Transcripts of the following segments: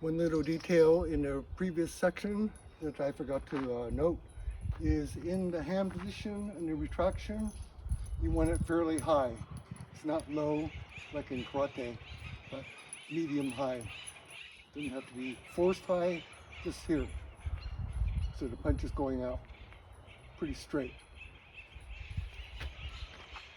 One little detail in the previous section that I forgot to note is in the hand position and the retraction, you want it fairly high. It's not low like in karate, but medium high. Doesn't have to be forced high, just here. So the punch is going out pretty straight.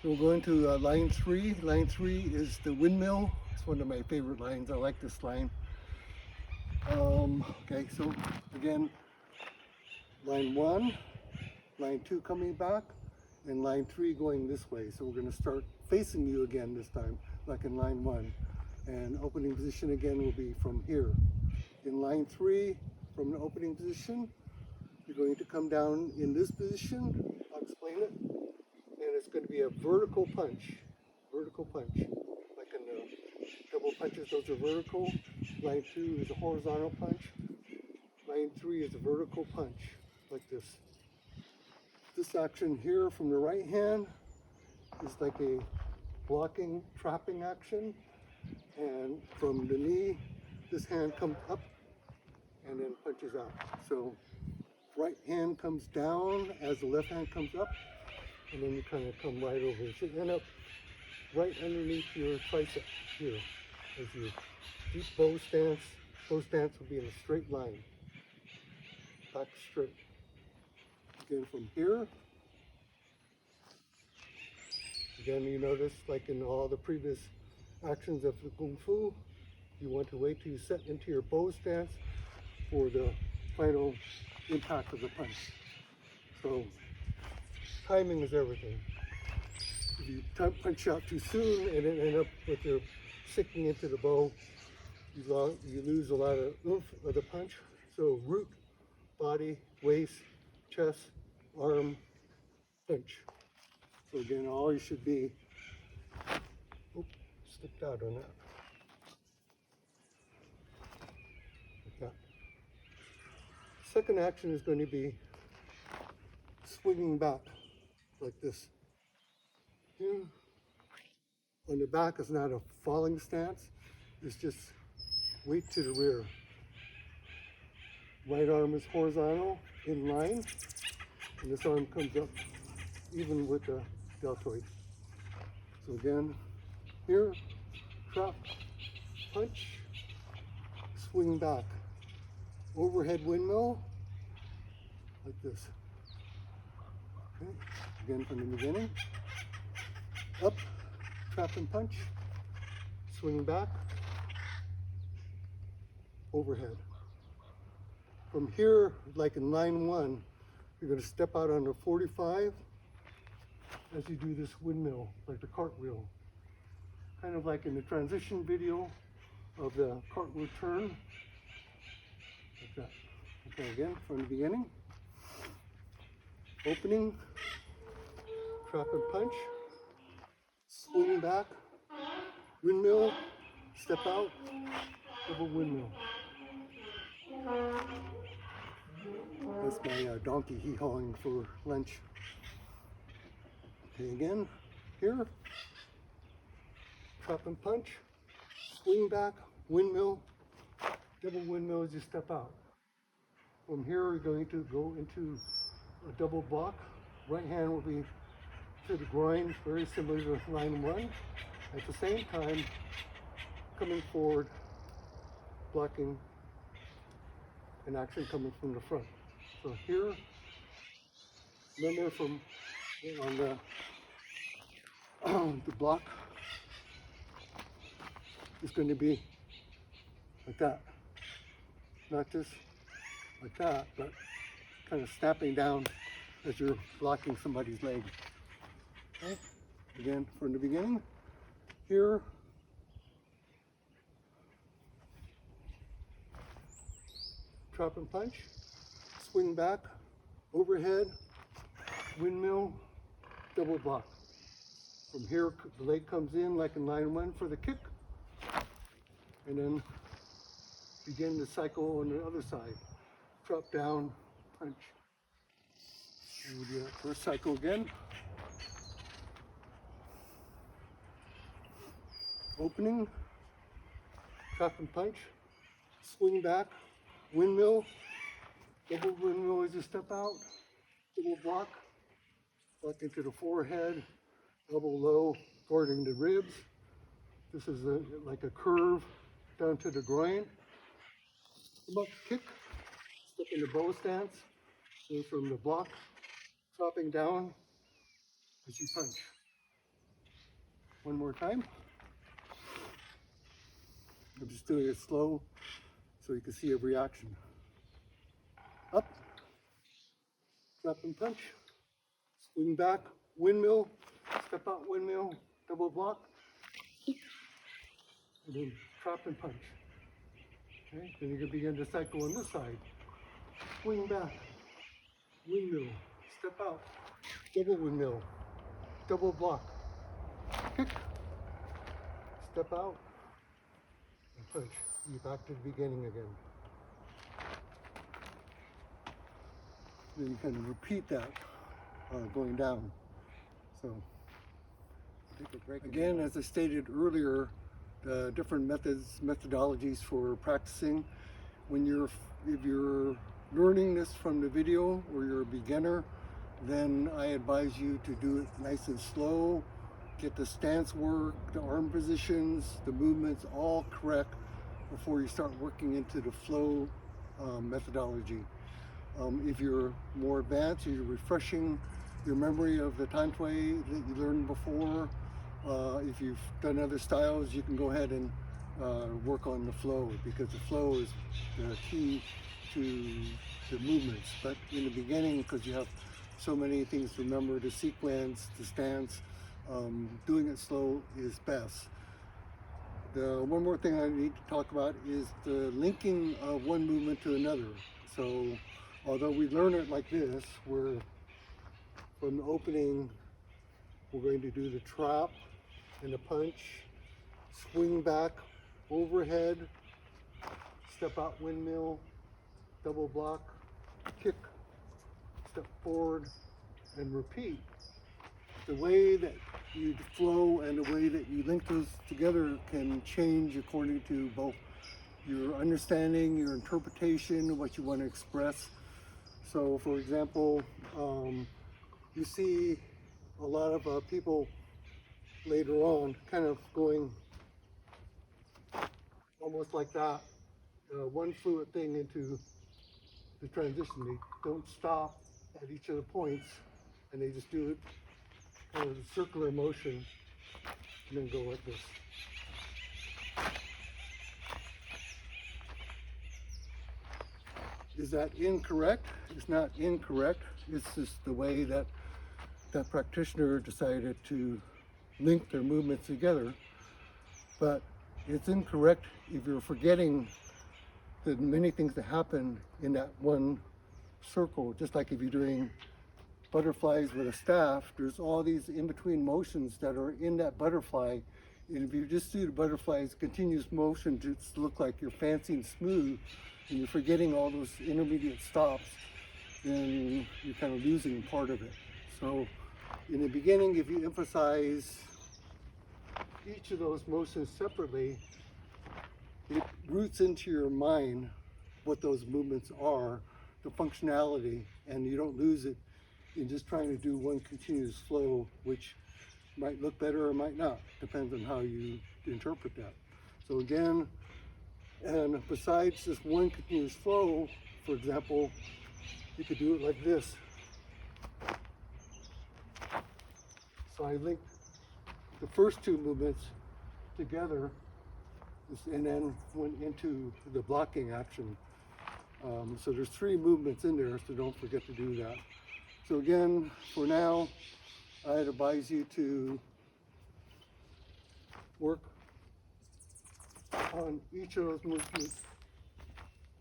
So we'll go into line 3. Line 3 is the windmill. It's one of my favorite lines. I like this line. Okay, so again, line 1, line 2 coming back, and line 3 going this way. So we're going to start facing you again this time, like in line 1. And opening position again will be from here. In line 3, from the opening position, you're going to come down in this position. I'll explain it. And it's going to be a vertical punch. Vertical punch. Like in the double punches, those are vertical. Line 2 is a horizontal punch. Line 3 is a vertical punch, like this. This action here from the right hand is like a blocking, trapping action. And from the knee, this hand comes up and then punches out. So right hand comes down as the left hand comes up, and then you kind of come right over. You should end up right underneath your tricep here as you deep bow stance. Bow stance will be in a straight line, back straight. Again from here. Again, you notice like in all the previous actions of the Kung Fu, you want to wait till you set into your bow stance for the final impact of the punch. So timing is everything. If you punch out too soon and then end up with your sinking into the bow, you lose a lot of oomph of the punch. So root, body, waist, chest, arm, punch. So again, all you should be, slipped out on that. Like that. Second action is going to be swinging back like this. Here. On the back is not a falling stance, it's just weight to the rear. Right arm is horizontal, in line, and this arm comes up even with the deltoid. So again, here, trap, punch, swing back. Overhead windmill, like this. Okay, again from the beginning. Up, trap and punch, swing back, overhead. From here, like in line 1, you're going to step out on the 45 as you do this windmill, like the cartwheel. Kind of like in the transition video of the cartwheel turn, like that. Okay, again, from the beginning. Opening, trap and punch, swing back, windmill, step out, double windmill. That's my donkey hee-hawing for lunch. Okay, again, here, trap and punch, swing back, windmill, double windmill as you step out. From here, we're going to go into a double block. Right hand will be to the groin, very similar to line 1. At the same time, coming forward, blocking an action coming from the front. So here, remember from on the block is going to be like that. Not just like that, but kind of snapping down as you're blocking somebody's leg. Okay. Again, from the beginning, here, trap and punch, swing back, overhead, windmill, double block. From here, the leg comes in like in line 1 for the kick, and then begin the cycle on the other side. Drop down, punch. And we'll do that first cycle again. Opening, trap and punch, swing back, windmill, double windmill as you step out, double block, block into the forehead, elbow low, guarding the ribs. This is like a curve down to the groin. Come up, kick, step into bow stance, and from the block, dropping down as you punch. One more time. I'm just doing it slow so you can see every action. Up, drop and punch, swing back, windmill, step out windmill, double block, and then drop and punch. Okay, then you can begin the cycle on this side. Swing back, windmill, step out, double windmill, double block, kick, step out, and punch. You're back to the beginning again. Then you can repeat that going down. So take a break again. As I stated earlier, different methodologies for practicing. If you're learning this from the video or you're a beginner, then I advise you to do it nice and slow. Get the stance work, the arm positions, the movements all correct before you start working into the flow methodology. If you're more advanced, or you're refreshing your memory of the Tantway that you learned before, if you've done other styles, you can go ahead and work on the flow, because the flow is the key to the movements. But in the beginning, because you have so many things to remember, the sequence, the stance, doing it slow is best. The one more thing I need to talk about is the linking of one movement to another. So although we learn it like this, where from the opening, we're going to do the trap and the punch, swing back, overhead, step out windmill, double block, kick, step forward, and repeat. The way that you flow and the way that you link those together can change according to both your understanding, your interpretation, what you want to express. So for example, you see a lot of people later on kind of going almost like that, one fluid thing into the transition. They don't stop at each of the points, and they just do it kind of a circular motion and then go like this. Is that incorrect? It's not incorrect. It's just the way that that practitioner decided to link their movements together. But it's incorrect if you're forgetting the many things that happen in that one circle. Just like if you're doing butterflies with a staff, there's all these in-between motions that are in that butterfly. And if you just do the butterflies continuous motion to look like you're fancy and smooth, and you're forgetting all those intermediate stops, then you're kind of losing part of it. So in the beginning, if you emphasize each of those motions separately, it roots into your mind what those movements are, the functionality, and you don't lose it in just trying to do one continuous flow, which might look better or might not, depends on how you interpret that. So again, and besides this one continuous flow, for example, you could do it like this. So I linked the first two movements together and then went into the blocking action. So there's three movements in there, so don't forget to do that. So again, for now, I'd advise you to work on each of those movements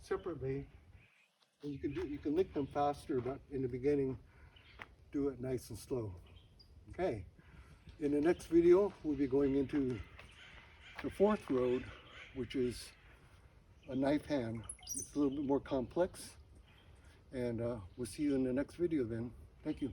separately, and you can link them faster, but in the beginning, do it nice and slow. Okay. In the next video, we'll be going into the fourth road, which is a knife hand. It's a little bit more complex, and we'll see you in the next video then. Thank you.